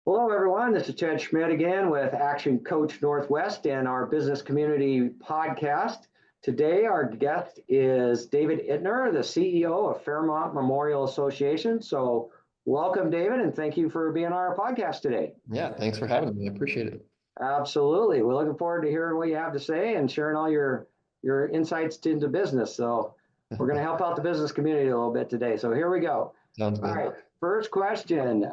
Hello, everyone. This is Ted Schmidt again with Action Coach Northwest and our business community podcast. Today, our guest is David Ittner, the CEO of Fairmount Memorial Association. So, welcome, David, and thank you for being on our podcast today. Yeah, thanks for having me. I appreciate it. Absolutely. We're looking forward to hearing what you have to say and sharing all your insights into business. So, we're going to help out the business community a little bit today. So, here we go. Sounds good. All right. First question,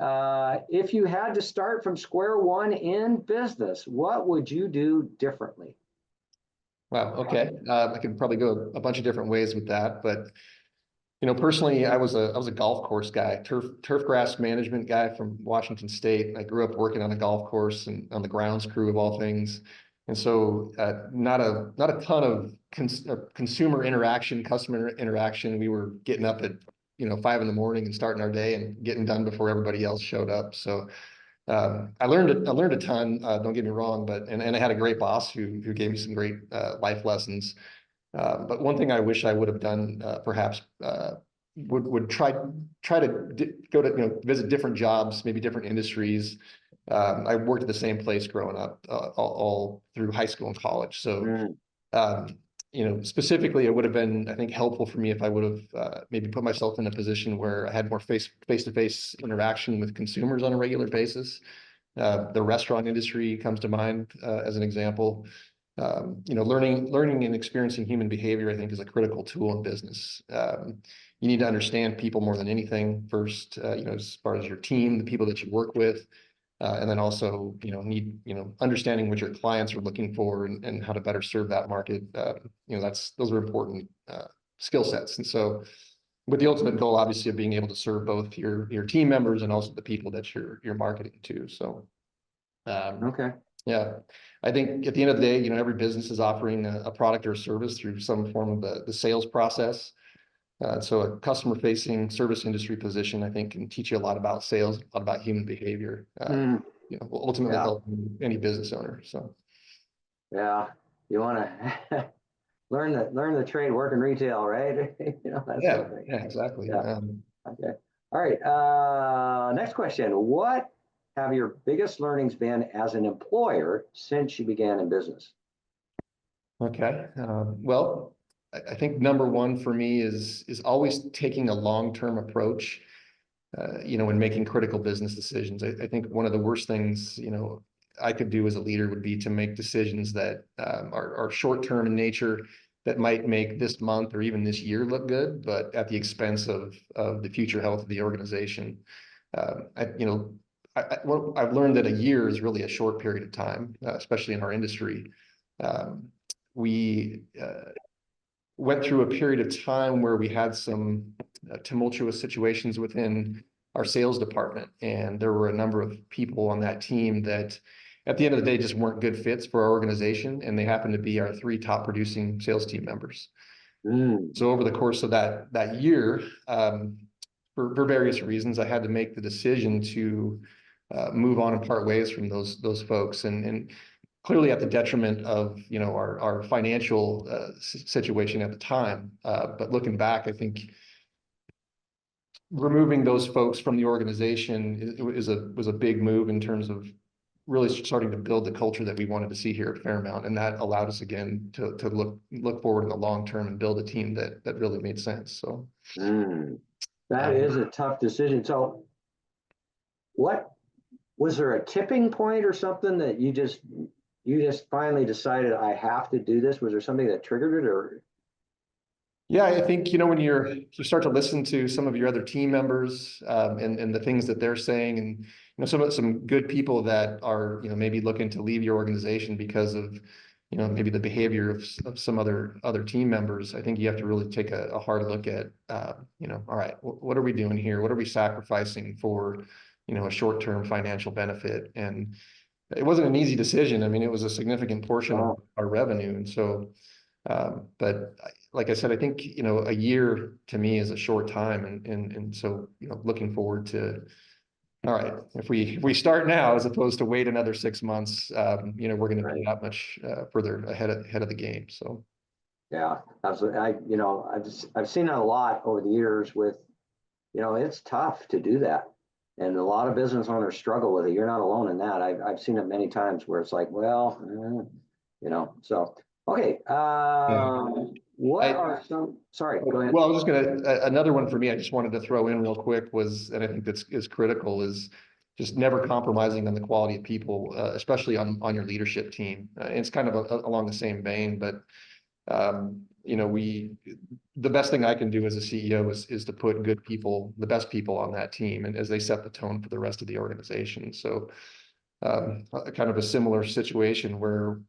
if you had to start from square one in business, what would you do differently? Wow. Okay. I could probably go a bunch of different ways with that, but personally, I was a golf course guy, turf grass management guy from Washington State. I grew up working on a golf course and on the grounds crew of all things, and so not a ton of consumer interaction, customer interaction. We were getting up at 5 a.m. and starting our day and getting done before everybody else showed up. So I learned a ton. Don't get me wrong, but I had a great boss who gave me some great life lessons. But one thing I wish I would have done, perhaps, would try to go to visit different jobs, maybe different industries. I worked at the same place growing up, all through high school and college. So, specifically, it would have been, I think, helpful for me if I would have maybe put myself in a position where I had more face-to-face interaction with consumers on a regular basis. The restaurant industry comes to mind as an example. Learning and experiencing human behavior, I think, is a critical tool in business. You need to understand people more than anything first, as far as your team, the people that you work with, and then also, understanding what your clients are looking for and how to better serve that market. Those are important skill sets. And so with the ultimate goal, obviously, of being able to serve both your team members and also the people that you're marketing to. So, Okay. yeah, I think at the end of the day, every business is offering a product or a service through some form of the sales process. So a customer-facing service industry position, I think, can teach you a lot about sales, a lot about human behavior. Will ultimately help any business owner. So, yeah, you want to learn the trade, work in retail, right? That sort of thing. Yeah, exactly. Yeah. Okay. All right. Next question. What have your biggest learnings been as an employer since you began in business? Okay. Well, I think number one for me is always taking a long-term approach, when making critical business decisions. I think one of the worst things, I could do as a leader would be to make decisions that are short-term in nature, that might make this month or even this year look good, but at the expense of the future health of the organization. I've learned that a year is really a short period of time, especially in our industry. We went through a period of time where we had some tumultuous situations within our sales department, and there were a number of people on that team that at the end of the day just weren't good fits for our organization, and they happened to be our 3 top producing sales team members. So over the course of that year, for various reasons, I had to make the decision to move on and part ways from those folks, and clearly at the detriment of our financial situation at the time. But looking back, I think removing those folks from the organization was a big move in terms of really starting to build the culture that we wanted to see here at Fairmount, and that allowed us again to look forward in the long term and build a team that really made sense. So that is a tough decision. So what was there a tipping point or something that you just finally decided I have to do this? Was there something that triggered it, or? Yeah, I think, when you start to listen to some of your other team members and the things that they're saying, and some good people that are maybe looking to leave your organization because of maybe the behavior of some other team members. I think you have to really take a hard look at all right, what are we doing here? What are we sacrificing for a short-term financial benefit? And it wasn't an easy decision. I mean, it was a significant portion of our revenue, and so. But like I said, I think a year to me is a short time, and so looking forward to, all right, if we start now as opposed to wait another 6 months, we're going to be that much further ahead of the game. So yeah, absolutely. I've seen it a lot over the years with, it's tough to do that, And a lot of business owners struggle with it. You're not alone in that. I've seen it many times where it's like, well, so, okay. Yeah. What I, are some, sorry, go ahead. well, I was just another one for me, I just wanted to throw in real quick was, and I think that's is critical, is just never compromising on the quality of people, especially on your leadership team. And it's kind of along the same vein, but the best thing I can do as a CEO is to put good people, the best people on that team, and as they set the tone for the rest of the organization. So kind of a similar situation where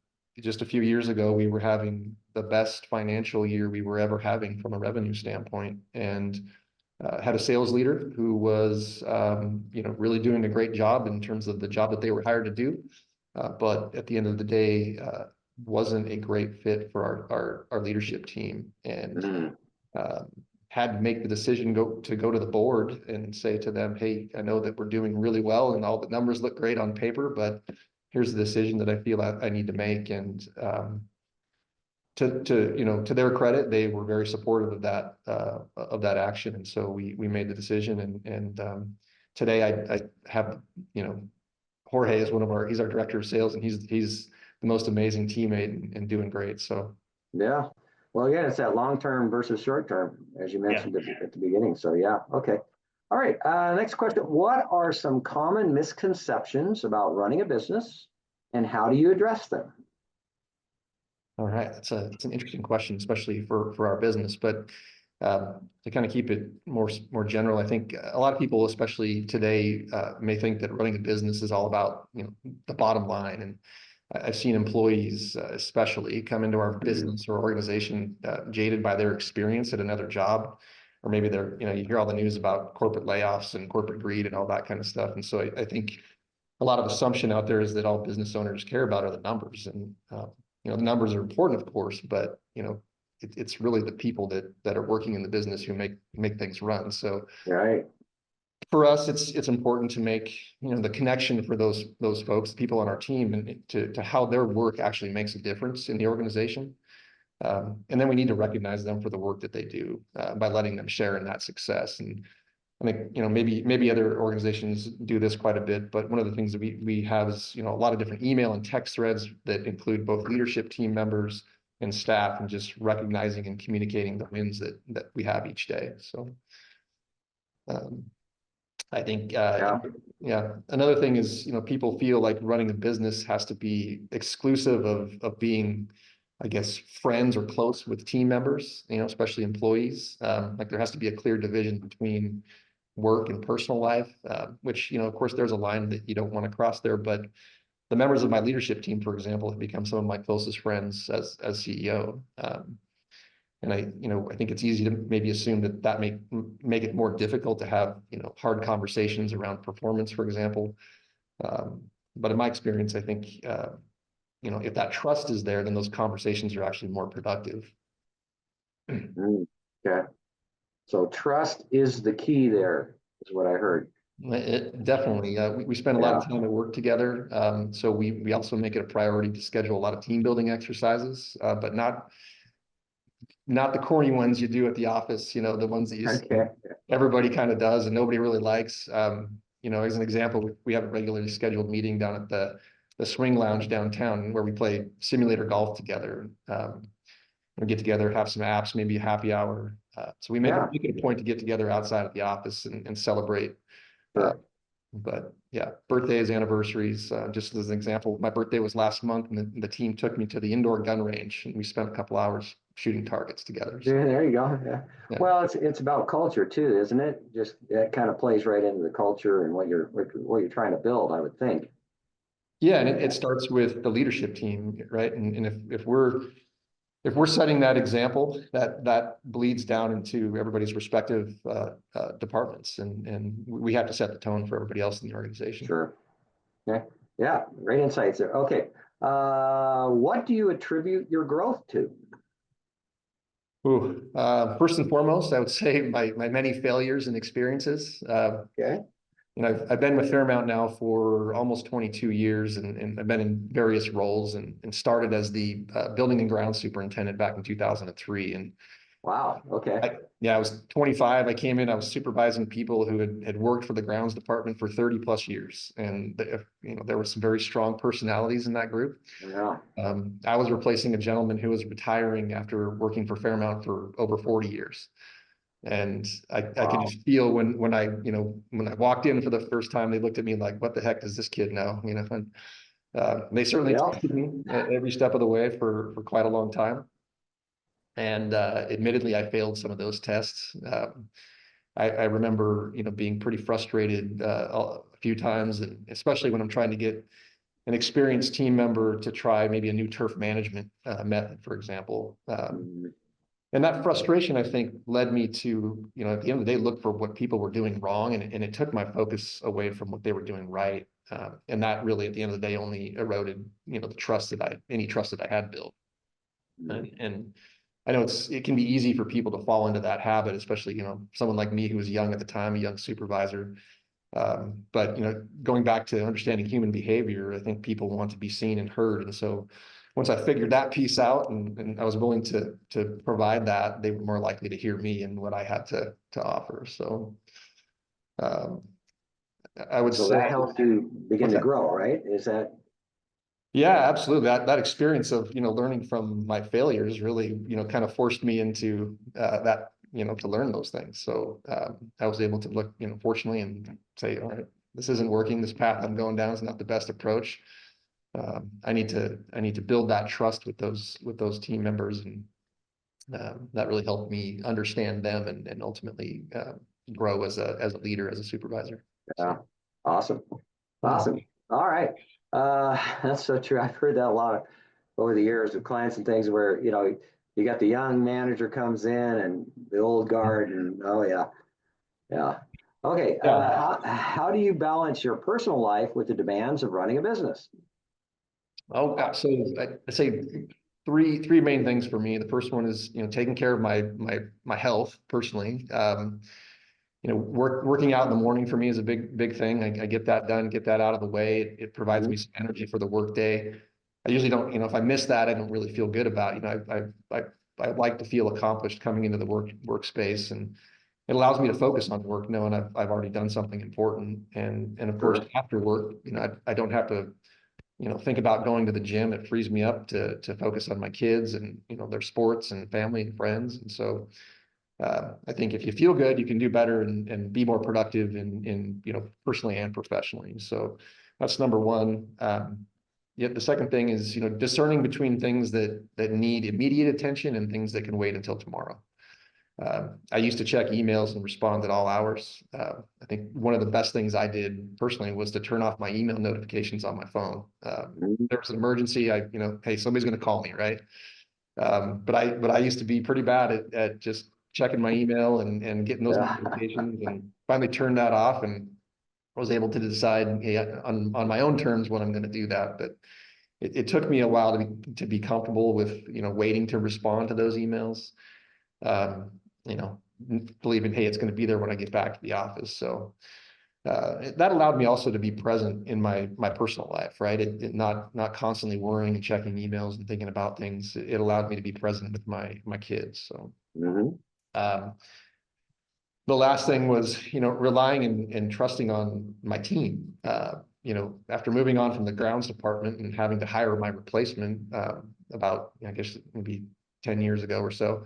just a few years ago, we were having the best financial year we were ever having from a revenue standpoint, and had a sales leader who was, really doing a great job in terms of the job that they were hired to do. But at the end of the day, wasn't a great fit for our leadership team, and had to make the decision to go to the board and say to them, hey, I know that we're doing really well and all the numbers look great on paper, but here's the decision that I feel I need to make. And to their credit, they were very supportive of that action. And so we made the decision, and today I have, Jorge is he's our director of sales, and he's the most amazing teammate and doing great. So Yeah. Well, yeah, it's that long-term versus short-term, as you mentioned at the beginning. So yeah, okay. All right. Next question. What are some common misconceptions about running a business, and how do you address them? all right, it's an interesting question, especially for our business. But to kind of keep it more general, I think a lot of people, especially today, may think that running a business is all about the bottom line. And I've seen employees, especially, come into our business or organization jaded by their experience at another job, or maybe they're you hear all the news about corporate layoffs and corporate greed and all that kind of stuff. And so I think a lot of assumption out there is that all business owners care about are the numbers, and the numbers are important, of course, but it's really the people that are working in the business who make things run. So Right. for us, it's important to make the connection for those folks, people on our team, and to how their work actually makes a difference in the organization. And then we need to recognize them for the work that they do by letting them share in that success. And I think maybe other organizations do this quite a bit, but one of the things that we have is a lot of different email and text threads that include both leadership team members and staff, and just recognizing and communicating the wins that we have each day. So I think another thing is people feel like running a business has to be exclusive of being, I guess, friends or close with team members, especially employees. Like there has to be a clear division between work and personal life, which, of course, there's a line that you don't want to cross there. But the members of my leadership team, for example, have become some of my closest friends as CEO. And I think it's easy to maybe assume that make it more difficult to have, hard conversations around performance, for example. But in my experience, I think, if that trust is there, then those conversations are actually more productive. Okay. So trust is the key there, is what I heard. Definitely. We spend a lot of time at work together. So we also make it a priority to schedule a lot of team building exercises, but not the corny ones you do at the office, the ones that everybody kind of does and nobody really likes. As an example, we have a regularly scheduled meeting down at the swing lounge downtown where we play simulator golf together. We get together, have some apps, maybe a happy hour. So we make it a point to get together outside of the office and celebrate. Sure. But yeah, birthdays, anniversaries, just as an example, my birthday was last month, and the team took me to the indoor gun range, and we spent a couple hours shooting targets together. So. Yeah, there you go. Yeah. Well, it's about culture too, isn't it? Just that kind of plays right into the culture and what you're trying to build, I would think. Yeah, and it starts with the leadership team, right? And if we're setting that example, that bleeds down into everybody's respective departments, and we have to set the tone for everybody else in the organization. Sure. Okay. Yeah. Great insights there. Okay. What do you attribute your growth to? First and foremost, I would say my many failures and experiences. Okay. I've been with Fairmount now for almost 22 years, and I've been in various roles, and started as the building and ground superintendent back in 2003. And Wow. Okay. I was 25. I came in, I was supervising people who had worked for the grounds department for 30 plus years. And, there were some very strong personalities in that group. Yeah. I was replacing a gentleman who was retiring after working for Fairmount for over 40 years. And I could Wow. just feel when I walked in for the first time, they looked at me like, what the heck does this kid know? And they certainly Yeah. trusted me every step of the way for quite a long time. And admittedly, I failed some of those tests. I remember, being pretty frustrated a few times, and especially when I'm trying to get an experienced team member to try maybe a new turf management method, for example. Mhm. And that frustration, I think, led me to, at the end of the day, look for what people were doing wrong, and it took my focus away from what they were doing right. And that really, at the end of the day, only eroded, the trust any trust that I had built. And I know it can be easy for people to fall into that habit, especially, someone like me who was young at the time, a young supervisor. But, going back to understanding human behavior, I think people want to be seen and heard. And so once I figured that piece out and I was willing to provide that, they were more likely to hear me and what I had to offer. So um, I would So say, that helped you begin what's to that? grow, right? Is that Yeah, absolutely. That experience of, learning from my failures really, kind of forced me into that, to learn those things. So I was able to look, fortunately, and say, all right, this isn't working. This path I'm going down is not the best approach. I need to build that trust with those team members, and that really helped me understand them and ultimately grow as a leader, as a supervisor. yeah, So awesome. yeah. Awesome. All right. That's so true. I've heard that a lot over the years with clients and things where, you got the young manager comes in and the old guard and oh yeah. Yeah. Okay. Yeah. How do you balance your personal life with the demands of running a business? Oh, so I say three main things for me. The first one is, taking care of my health personally. Working out in the morning for me is a big thing. I get that done, get that out of the way. It provides Mhm. me some energy for the workday. I usually don't, if I miss that, I don't really feel good about, I like to feel accomplished coming into the workspace, and it allows me to focus on work, knowing I've already done something important. And of course, Sure. after work, I don't have to, think about going to the gym. It frees me up to focus on my kids and, their sports and family and friends. And so I think if you feel good, you can do better and be more productive in personally and professionally. So that's number one. Yet the second thing is, discerning between things that need immediate attention and things that can wait until tomorrow. I used to check emails and respond at all hours. I think one of the best things I did personally was to turn off my email notifications on my phone. Mhm. There was an emergency, hey, somebody's going to call me, right? But I used to be pretty bad at just checking my email and getting those Yeah. notifications, and finally turned that off, and I was able to decide, hey, on my own terms when I'm going to do that. But it took me a while to be comfortable with, waiting to respond to those emails. Um, you know, believing, hey, it's going to be there when I get back to the office. So that allowed me also to be present in my personal life, right? It not constantly worrying and checking emails and thinking about things. It allowed me to be present with my kids. So Mhm. um, the last thing was, relying and trusting on my team. After moving on from the grounds department and having to hire my replacement about, I guess, maybe 10 years ago or so,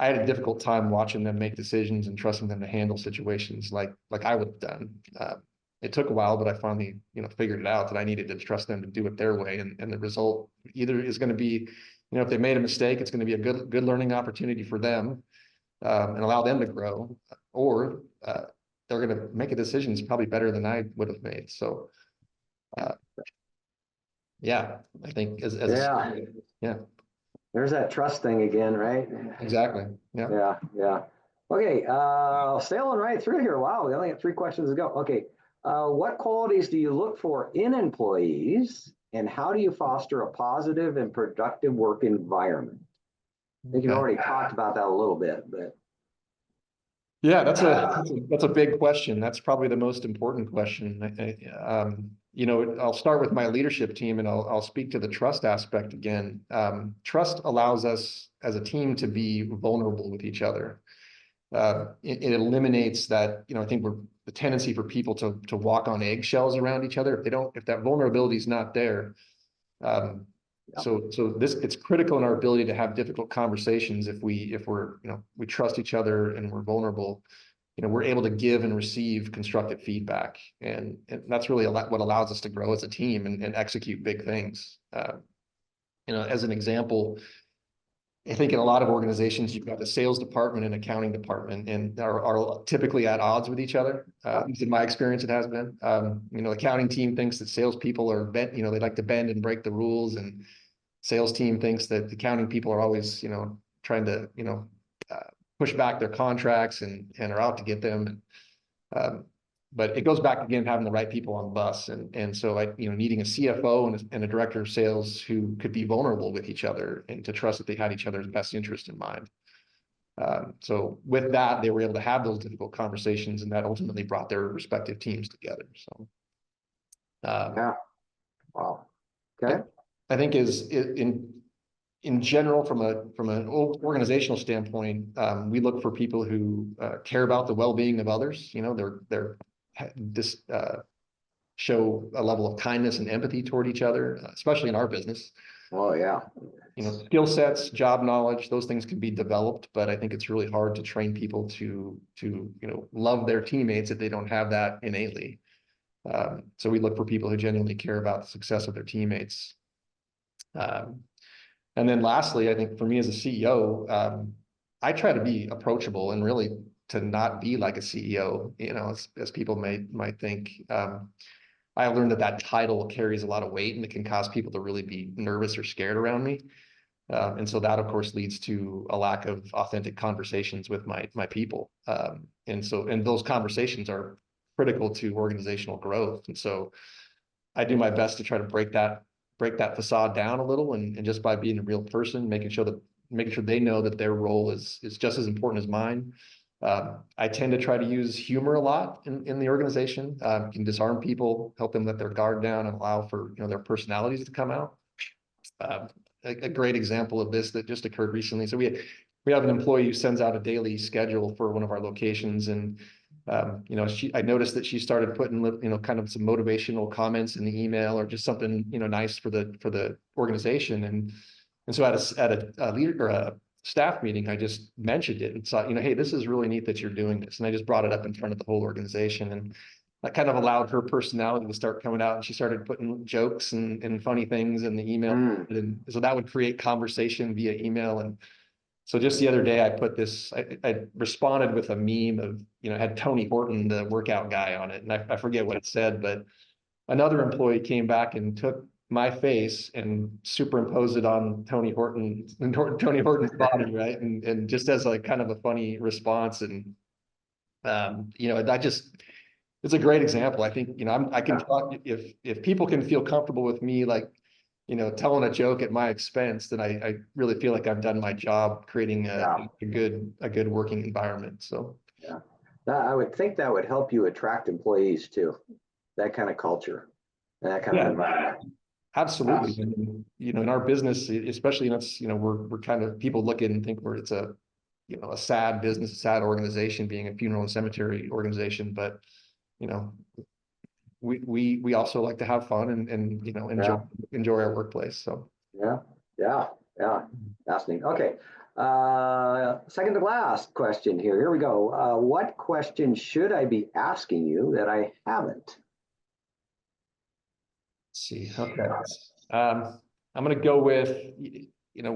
I had a difficult time watching them make decisions and trusting them to handle situations like I would have done. It took a while, but I finally, figured it out that I needed to trust them to do it their way. And the result either is going to be, if they made a mistake, it's going to be a good learning opportunity for them, and allow them to grow, or they're going to make a decision that's probably better than I would have made. So uh, yeah, I think Yeah. yeah, There's that trust thing again, right? exactly. Yeah. Yeah. Yeah. Okay. Sailing right through here. Wow. We only have three questions to go. Okay. What qualities do you look for in employees, and how do you foster a positive and productive work environment? I think you've Okay. already talked about that a little bit, but Yeah, that's a big question. That's probably the most important question. I'll start with my leadership team, and I'll speak to the trust aspect again. Trust allows us as a team to be vulnerable with each other. It eliminates that, I think the tendency for people to walk on eggshells around each other. If that vulnerability is not there. Um, it's critical in our ability to have difficult conversations. If we're, we trust each other and we're vulnerable, we're able to give and receive constructive feedback. And that's really what allows us to grow as a team and execute big things. As an example, I think in a lot of organizations, you've got the sales department and accounting department, and are typically at odds with each other. At least in my experience, it has been. The accounting team thinks that salespeople are bent, they like to bend and break the rules, and sales team thinks that the accounting people are always, trying to, push back their contracts and are out to get them. But it goes back again, having the right people on the bus. And so needing a CFO and a director of sales who could be vulnerable with each other and to trust that they had each other's best interest in mind. So with that, they were able to have those difficult conversations, and that ultimately brought their respective teams together. So, yeah. Wow. Okay. I think in general, from an organizational standpoint, we look for people who care about the well-being of others. Show a level of kindness and empathy toward each other, especially in our business. Oh yeah. Skill sets, job knowledge, those things can be developed, but I think it's really hard to train people to love their teammates if they don't have that innately. So we look for people who genuinely care about the success of their teammates. And then lastly, I think for me as a CEO, I try to be approachable and really to not be like a CEO, as people might think. I learned that title carries a lot of weight, and it can cause people to really be nervous or scared around me. And so that, of course, leads to a lack of authentic conversations with my people. And those conversations are critical to organizational growth. And so I do my best to try to break that facade down a little, and just by being a real person, making sure they know that their role is just as important as mine. I tend to try to use humor a lot in the organization. Can disarm people, help them let their guard down, and allow for their personalities to come out. A great example of this that just occurred recently. So we have an employee who sends out a daily schedule for one of our locations, and I noticed that she started putting kind of some motivational comments in the email, or just something nice for the organization. And so at a leader or a staff meeting, I just mentioned it and thought, hey, this is really neat that you're doing this. And I just brought it up in front of the whole organization, and that kind of allowed her personality to start coming out, and she started putting jokes and funny things in the email. And so that would create conversation via email. And so just the other day, I put this, I responded with a meme of, had Tony Horton, the workout guy, on it. And I forget what it said, but another employee came back and took my face and superimposed it on Tony Horton's body, right? And just as a kind of a funny response. And it's a great example. I think I can talk, if people can feel comfortable with me, like telling a joke at my expense, then I really feel like I've done my job creating a good working environment. So yeah, I would think that would help you attract employees too. That kind of culture and that kind of environment. Absolutely. And, in our business, especially, we're kind of, people look at and think it's a sad business, a sad organization, being a funeral and cemetery organization. But, we also like to have fun and enjoy our workplace. So yeah, fascinating. Okay, second to last question here. Here we go. What question should I be asking you that I haven't? See. Okay. I'm going to go with, I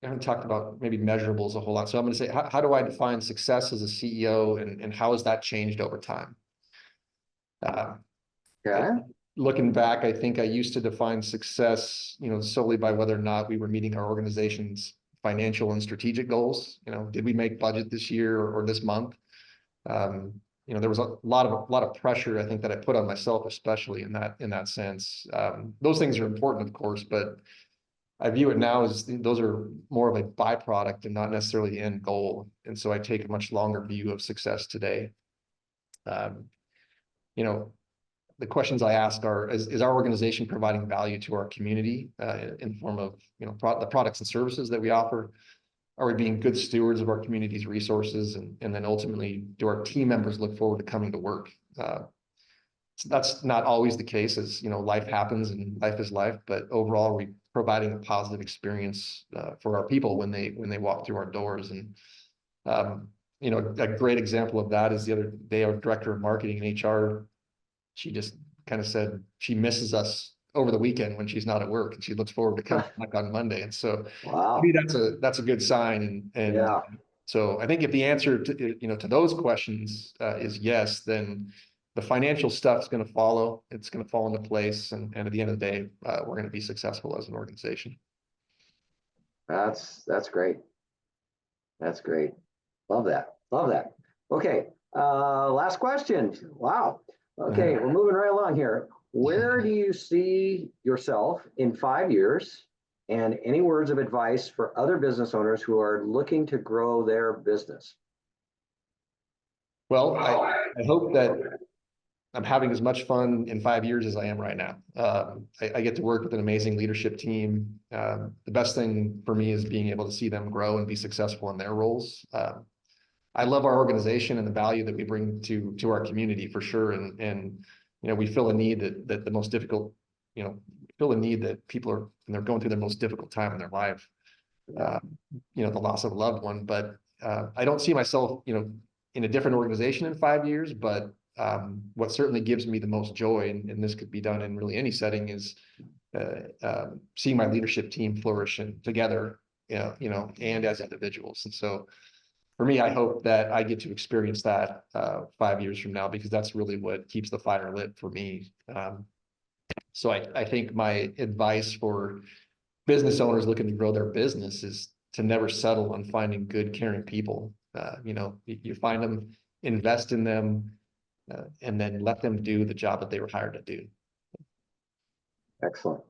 haven't talked about maybe measurables a whole lot. So I'm going to say, how do I define success as a CEO, and how has that changed over time? Looking back, I think I used to define success, solely by whether or not we were meeting our organization's financial and strategic goals. Did we make budget this year or this month? There was a lot of pressure, I think, that I put on myself, especially in that sense. Those things are important, of course, but I view it now as those are more of a byproduct and not necessarily the end goal. And so I take a much longer view of success today. You know, the questions I ask are, is our organization providing value to our community in the form of, you know, the products and services that we offer? Are we being good stewards of our community's resources? And then ultimately, do our team members look forward to coming to work? So that's not always the case, as you know, life happens and life is life, but overall, we providing a positive experience for our people when they walk through our doors. And you know, a great example of that is the other day, our director of marketing and HR, she just kind of said she misses us over the weekend when she's not at work, and she looks forward to coming back on Monday. And so Wow. to me, that's a good sign. And Yeah. so I think if the answer to, you know, to those questions is yes, then the financial stuff is going to follow. It's going to fall into place, and at the end of the day, we're going to be successful as an organization. That's great. That's great. Love that. Love that. Okay. Last question. Wow. Okay, we're moving right along here. Where do you see yourself in 5 years? And any words of advice for other business owners who are looking to grow their business? Well, I hope that I'm having as much fun in 5 years as I am right now. I get to work with an amazing leadership team. The best thing for me is being able to see them grow and be successful in their roles. I love our organization and the value that we bring to our community for sure. And you know, we feel a need that the most difficult, you know, feel a need that people are, when they're going through their most difficult time in their life, you know, the loss of a loved one. But I don't see myself, you know, in a different organization in 5 years, but what certainly gives me the most joy, and this could be done in really any setting, is seeing my leadership team flourish and together, you know, and as individuals. And so for me, I hope that I get to experience that 5 years from now, because that's really what keeps the fire lit for me. So I think my advice for business owners looking to grow their business is to never settle on finding good, caring people. You know, you find them, invest in them, and then let them do the job that they were hired to do. Excellent.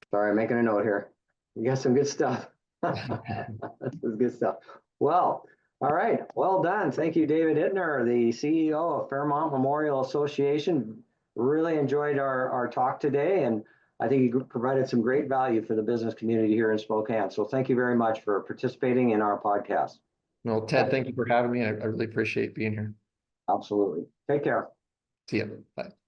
Sorry, I'm making a note here. You got some good stuff. This is good stuff. Well, all right. Well done. Thank you, David Ittner, the CEO of Fairmount Memorial Association. Really enjoyed our talk today, and I think you provided some great value for the business community here in Spokane. So thank you very much for participating in our podcast. Well, Ted, thank you for having me. I really appreciate being here. Absolutely. Take care. See you. Bye.